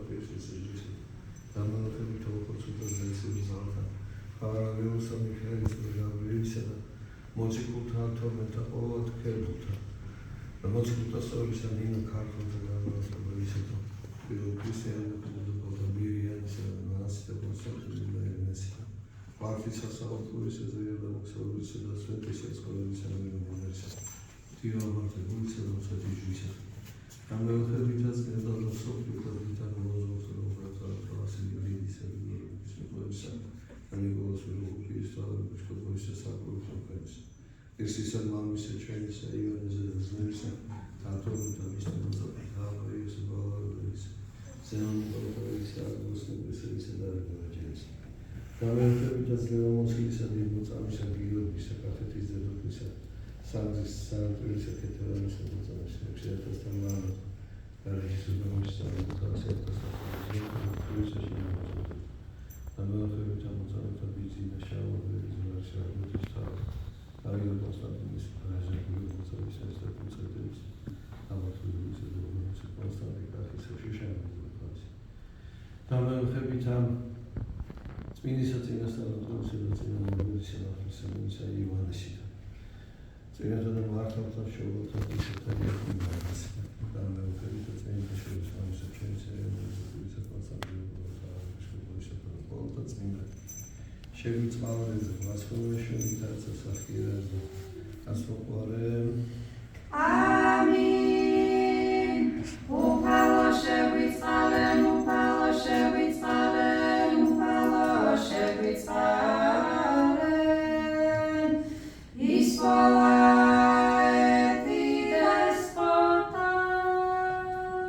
პარტიის შეჯიბის დამალახები თოხოცუთა ზეცების ზალთან ხარაგეოსა მიხელის პროგრამებისა და მოციქულთა თორმეტა ყოველთ ქერბულთა და მოციქულთა სწორებისა ნინო ქართულთა განმავლობისა და პირველ ქრისტიანთა და ბირიანისა და ნასტა კონსტიტუციის და პარტიის სასამართლოს ეზერია და მოქცევრისა და სვეტის სკოლებისა და უნივერსიტეტისა თიავარდებულისა და მოსაჯიშისა გამეოხებითაც ნედავდა სოფლიო და ბრიტანულოს კლასიკისა და ნიკოლას ვეროუკის და საკურთხევის ისისა მამისა ჩვენისა იონისა და ზნისა თათორმეთა მისთანათა თავის ბალადის ზემოყოლის აგოსტოსისა და რეგულაჩიის გამეოხებითაც ლევამოსილისა და მოწამისა გიორგისა კათეთის დედოფლისა საგზის საერთაშორისო კეთილანის მოწამისა შეერთასთან მან რეჟისურის გამეოხებითაც მოწამეთა ბიძინა შავაძეების ვარშავის აღიარება კონსტანტინის პრეზიდენტის მოწამის და კონცერტების ამათურის და კონსტანტინე კახის შეშალებებს გამეოხებითაც წმინდისა წინასწარმეტყველისა და წინამორბედის ახალისებისა ივანესისა წინასწარ და მართალთა შოუთა ისეთაიაკიმას გამეოხებითაც წმინდა შოუსამისა ჩვენისა ევანესისა კონსტანტინე წმინდა შეგვიწყალეს გასხოვეშო ითაცა სახიერას და ასოყარე ამინ